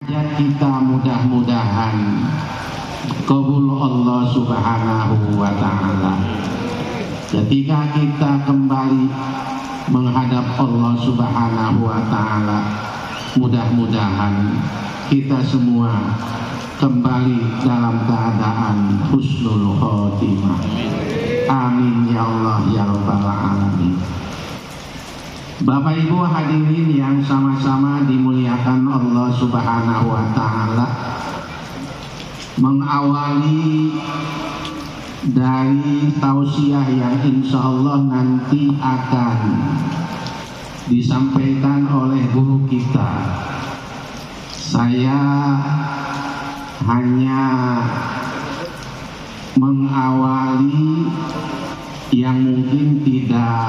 hajat kita mudah-mudahan qabul Allah Subhanahu wa ta'ala. Ketika kita kembali menghadap Allah Subhanahu wa ta'ala, mudah-mudahan kita semua kembali dalam keadaan husnul khotimah. Amin ya Allah ya rabbal alamin. Bapak Ibu hadirin yang sama-sama dimuliakan Allah Subhanahu wa ta'ala, mengawali dari tausiah yang insya Allah nanti akan disampaikan oleh guru kita, saya hanya mengawali yang mungkin tidak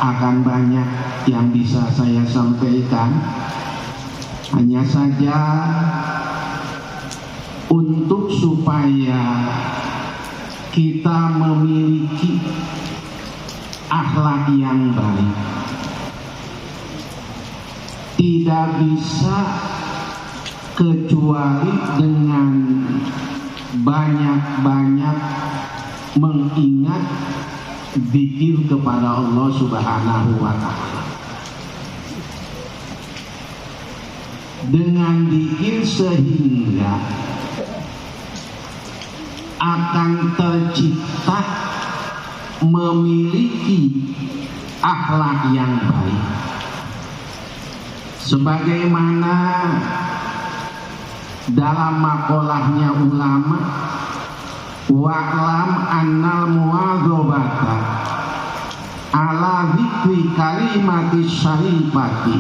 akan banyak yang bisa saya sampaikan, hanya saja untuk supaya kita memiliki akhlak yang baik. Tidak bisa kecuali dengan banyak-banyak mengingat zikir kepada Allah Subhanahu wa ta'ala. Dengan zikir sehingga akan tercipta memiliki akhlak yang baik. Sebagaimana dalam makolahnya ulama, wa'lam annal muwadzabata ala dzikri kalimatis syarifati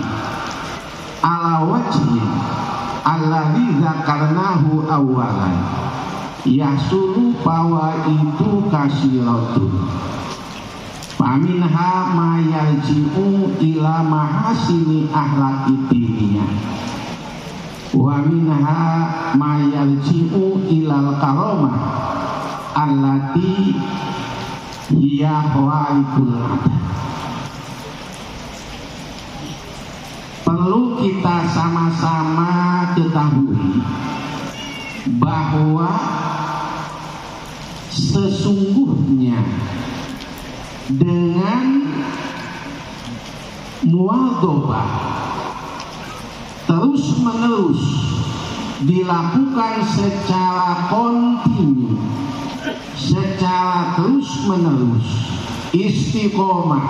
ala wajhi alladzi dzakarnahu awwalan yasulu bahwa itu kasiratun faminha ma yarji'u ila mahasini akhlaqi diniyah wa minha ma yarji'u ilal karamah allati hiya khawalikul adat. Perlu kita sama-sama ketahui bahwa sesungguhnya dengan muadzabah terus-menerus dilakukan secara kontinu, secara terus-menerus, istiqomah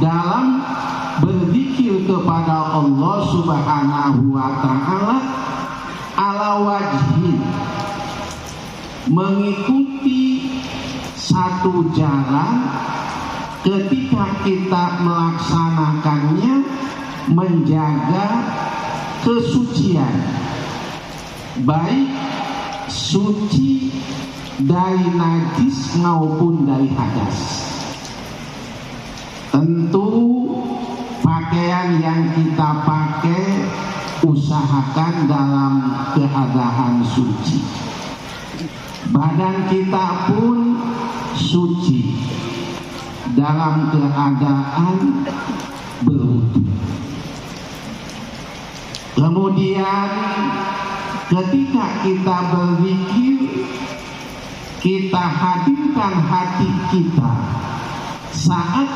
dalam berzikir kepada Allah Subhanahu wa ta'ala ala wajhi, mengikuti satu jalan. Ketika kita melaksanakannya, menjaga kesucian, baik suci dari najis maupun dari hadas. Tentu pakaian yang kita pakai usahakan dalam keadaan suci. Badan kita pun suci dalam keadaan berwudu. Kemudian ketika kita berzikir, kita hadirkan hati kita saat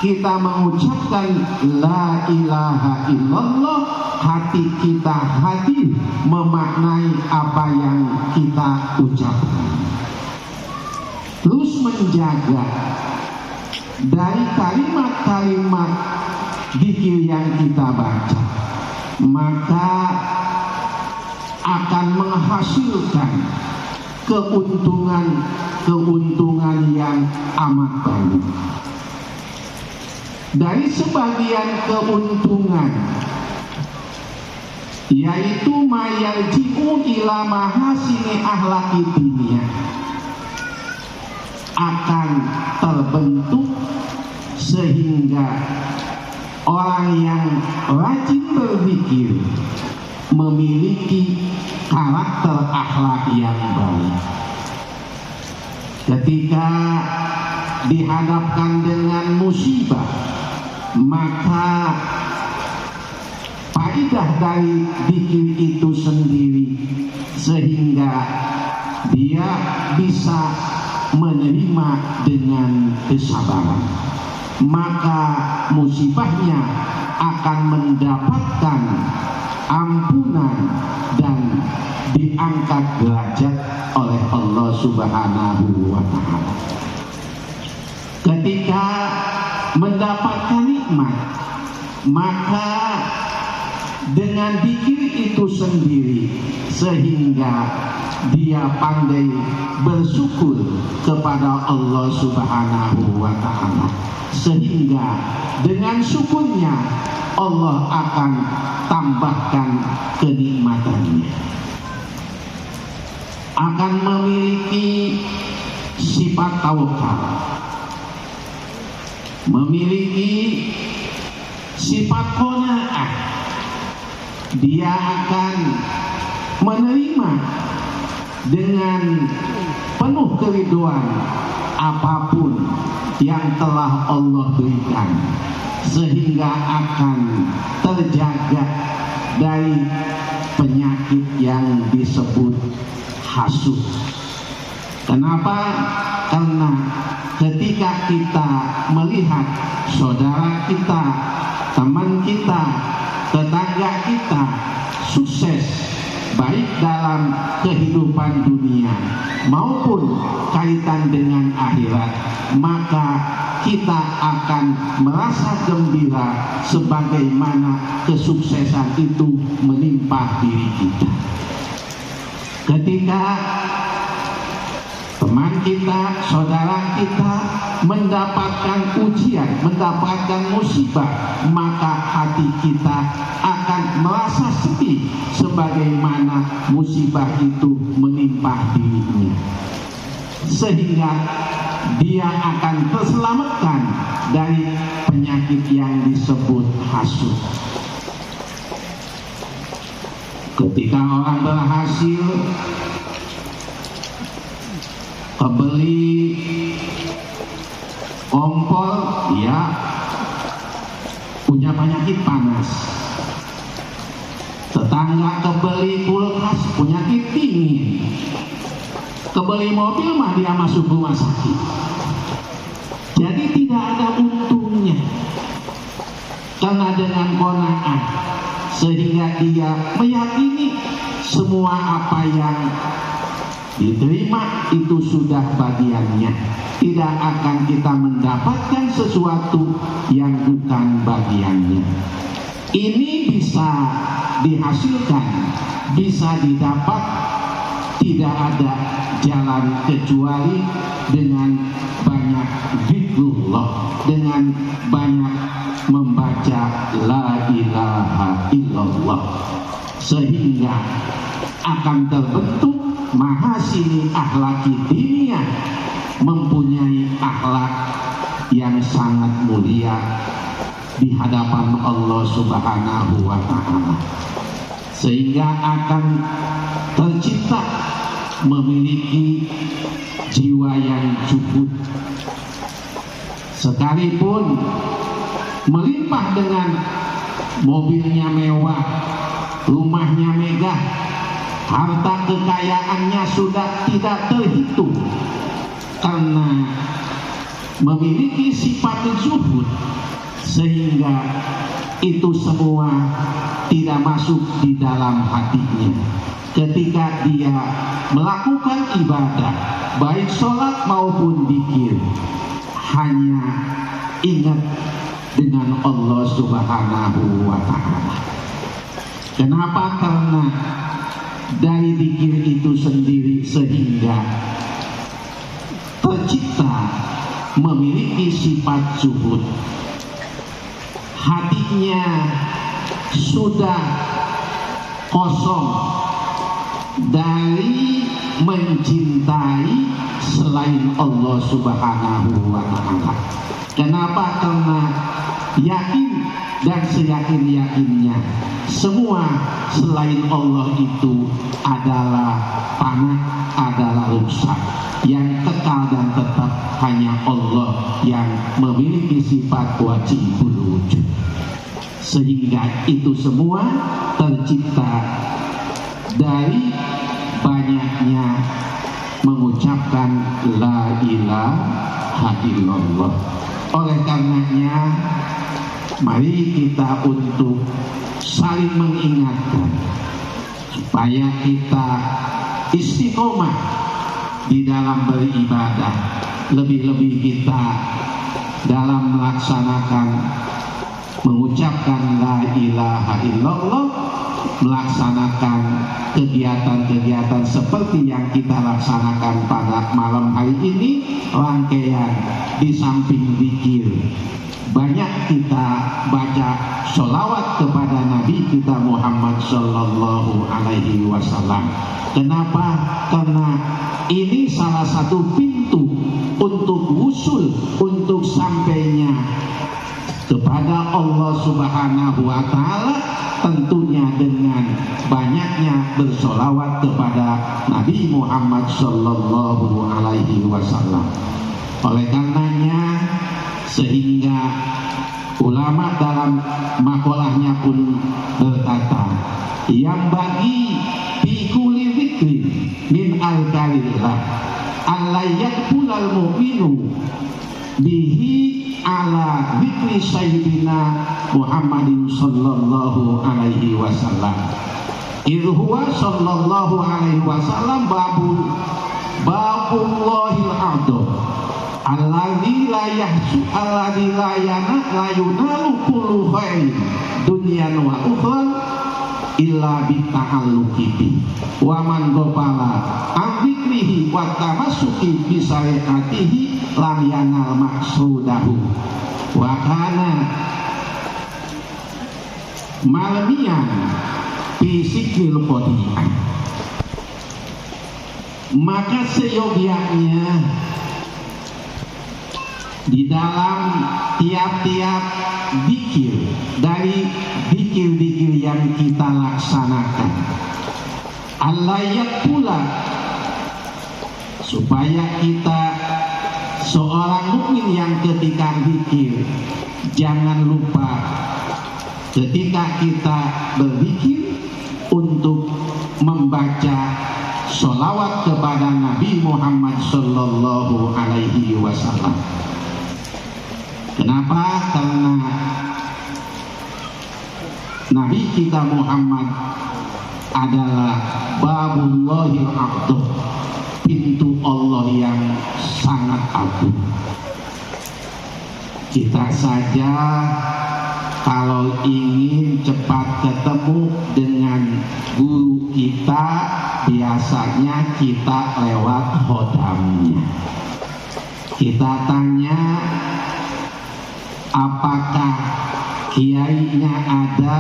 kita mengucapkan la ilaha illallah, hati kita hadir memaknai apa yang kita ucapkan. Terus menjaga dari kalimat-kalimat zikir yang kita baca, maka akan menghasilkan keuntungan yang amat banyak. Dari sebagian keuntungan, yaitu mayarji'u ila mahasini akhlaqi diniyah, akan terbentuk sehingga orang yang rajin berzikir memiliki karakter akhlak yang baik. Ketika dihadapkan dengan musibah, maka faidah dari zikir itu bisa menerima dengan kesabaran, maka musibahnya akan mendapatkan ampunan dan diangkat derajat oleh Allah Subhanahu wa Ta'ala. Ketika mendapatkan nikmat, maka dengan zikir itu sendiri sehingga dia pandai bersyukur kepada Allah Subhanahu wa Ta'ala, sehingga dengan syukurnya Allah akan tambahkan kenikmatannya, akan memiliki sifat tawakal, memiliki sifat qanaah. Dia akan menerima dengan penuh keriduan apapun yang telah Allah berikan, sehingga akan terjaga dari penyakit yang disebut hasud. Kenapa? Karena ketika kita melihat saudara kita, teman kita, tetangga kita sukses baik dalam kehidupan dunia maupun kaitan dengan akhirat, maka kita akan merasa gembira sebagaimana kesuksesan itu menimpa diri kita. Ketika teman kita, saudara kita mendapatkan ujian, mendapatkan musibah, maka hati kita akan merasa sedih sebagaimana musibah itu menimpa dirinya, sehingga dia akan terselamatkan dari penyakit yang disebut hasud. Ketika orang berhasil kebeli kompor, ya punya penyakit panas. Tetangga kebeli kulkas, penyakit dingin. Kebeli mobil mah dia masuk rumah sakit. Jadi tidak ada untungnya, karena dengan qanaah sehingga dia meyakini semua apa yang diterima itu sudah bagiannya, tidak akan kita mendapatkan sesuatu yang bukan bagiannya. Ini bisa dihasilkan, bisa didapat, tidak ada jalan kecuali dengan banyak zikrullah, dengan banyak membaca la ilaha illallah, sehingga akan terbentuk mahasini akhlaki diniyah, mempunyai akhlak yang sangat mulia di hadapan Allah Subhanahu wa Ta'ala, sehingga akan tercipta memiliki jiwa yang cukup, sekalipun melimpah dengan mobilnya mewah, rumahnya megah, harta kekayaannya sudah tidak terhitung, karena memiliki sifat zuhud, sehingga itu semua tidak masuk di dalam hatinya. Ketika dia melakukan ibadah, baik sholat maupun zikir, hanya ingat dengan Allah Subhanahu wa Ta'ala. Kenapa? Karena dari zikir itu sendiri sehingga tercipta memiliki sifat zuhud. Hatinya sudah kosong dari mencintai selain Allah Subhanahu wa Ta'ala. Kenapa? Karena yakin dan seyakin-yakinnya semua selain Allah itu adalah fana, adalah rusak. Yang kekal dan tetap hanya Allah yang memiliki sifat wajibul wujud. Sehingga itu semua tercipta dari banyaknya mengucapkan la ilaha illallah. Oleh karenanya mari kita untuk saling mengingatkan supaya kita istiqomah di dalam beribadah, lebih-lebih kita dalam melaksanakan mengucapkan la ilaha illallah, melaksanakan kegiatan-kegiatan seperti yang kita laksanakan pada malam hari ini, rangkaian di samping zikir banyak kita baca sholawat kepada Nabi kita Muhammad Sallallahu Alaihi Wasallam. Kenapa? Karena ini salah satu pintu untuk wusul, untuk sampainya kepada Allah Subhanahu wa Ta'ala, tentunya dengan banyaknya bersolawat kepada Nabi Muhammad Sallallahu Alaihi Wasallam. Oleh karenanya sehingga ulama dalam makolahnya pun berkata, yang bagi bikuli zikri min al-kalillah allayyakbulal mu'minu bihi ala zikri sayyidina Muhammadin sallallahu alaihi wasallam. Irhuwa sallallahu alaihi wasallam babullahil a'dham alladzi la yahsu alladzi la yunalu kullu khairin dunyan wa ukhra illa bita'alluqi bi wa man ghafala an dzikrihi wa tamassuki bi syariatihi lam yanal maqsudahu wa kana malmiyan fi sikril qadi'ah. Maka seyogianya di dalam tiap-tiap zikir dari zikir-zikir yang kita laksanakan, alayak pula supaya kita seorang mukmin yang ketika zikir jangan lupa ketika kita berzikir untuk membaca sholawat kepada Nabi Muhammad Sallallahu Alaihi Wasallam. Kenapa? Karena Nabi kita Muhammad adalah babullahil a'dham, pintu Allah yang sangat agung. Kita saja kalau ingin cepat ketemu dengan guru kita, biasanya kita lewat khodamnya. Kita tanya, apakah kiainya ada,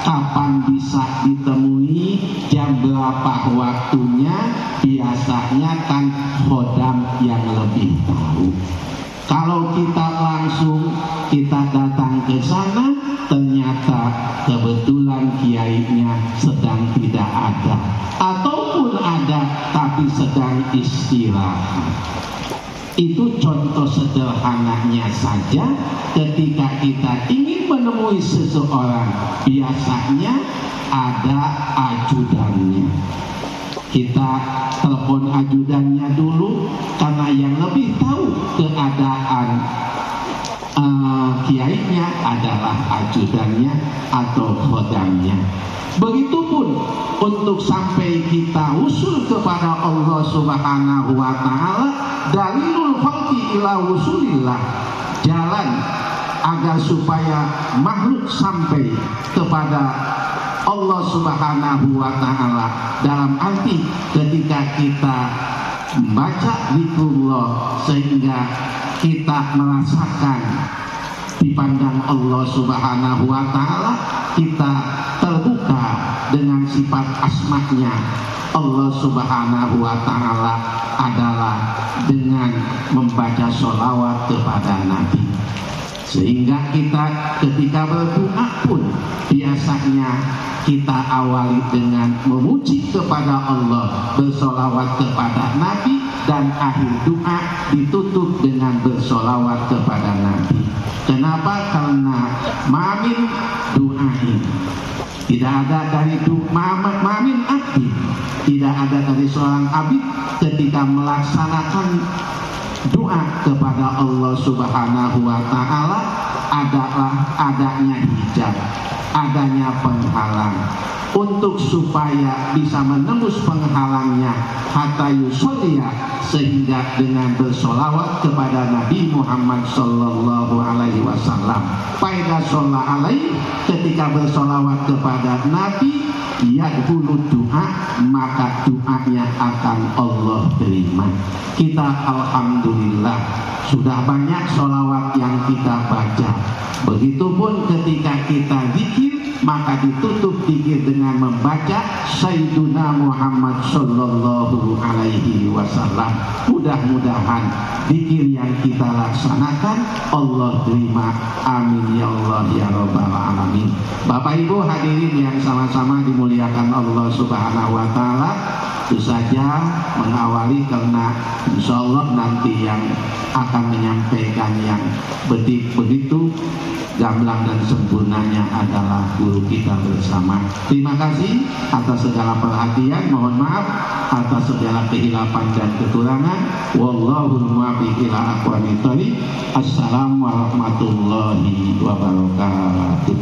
kapan bisa ditemui, jam berapa waktunya, biasanya kan khodam yang lebih tahu. Kalau kita langsung kita datang ke sana, ternyata kebetulan kiainya sedang tidak ada, ataupun ada tapi sedang istirahat. Itu contoh sederhananya saja. Ketika kita ingin menemui seseorang, biasanya ada ajudannya. Kita telepon ajudannya dulu, karena yang lebih tahu keadaan kiainya adalah ajudannya atau khodamnya. Begitupun untuk sampai kita usul kepada Allah Subhanahu wa Ta'ala, dalilul khalqi ila wusulillah, jalan agar supaya makhluk sampai kepada Allah Subhanahu wa Ta'ala, dalam arti ketika kita membaca zikrullah sehingga kita merasakan dipandang Allah Subhanahu wa Ta'ala, kita terbuka dengan sifat asma-Nya. Allah Subhanahu wa Ta'ala adalah dengan membaca sholawat kepada Nabi, sehingga kita ketika berdoa pun biasanya kita awali dengan memuji kepada Allah, bersolawat kepada Nabi, dan akhir doa ditutup dengan bersolawat kepada Nabi. Kenapa? Karena mamin doain, tidak ada dari mamin abdi Tidak ada dari seorang abid ketika melaksanakan doa kepada Allah Subhanahu wa Ta'ala adalah adanya hijab, adanya penghalang. Untuk supaya bisa menembus penghalangnya hatta yusolliya, sehingga dengan bersolawat kepada Nabi Muhammad sallallahu alaihi wasallam. Faida sholla alaih, ketika bersolawat kepada Nabi, yadkhulu doa, maka doanya akan Allah terima. Kita alhamdulillah sudah banyak solawat yang kita baca. Begitupun ketika kita zikir, maka ditutup zikir dengan membaca Sayyiduna Muhammad sallallahu alaihi wasallam. Mudah-mudahan zikir yang kita laksanakan Allah terima. Amin ya Allah ya rabbal alamin. Bapak Ibu hadirin yang sama-sama dimuliakan Allah Subhanahu wa Ta'ala, itu saja mengawali, karena insya Allah nanti yang akan menyampaikan yang begitu gamblang dan sempurnanya adalah guru kita bersama. Terima kasih atas segala perhatian, mohon maaf atas segala kehilapan dan kekurangan. Wallahul muwaffiq ila aqwamit thoriq. Assalamualaikum warahmatullahi wabarakatuh.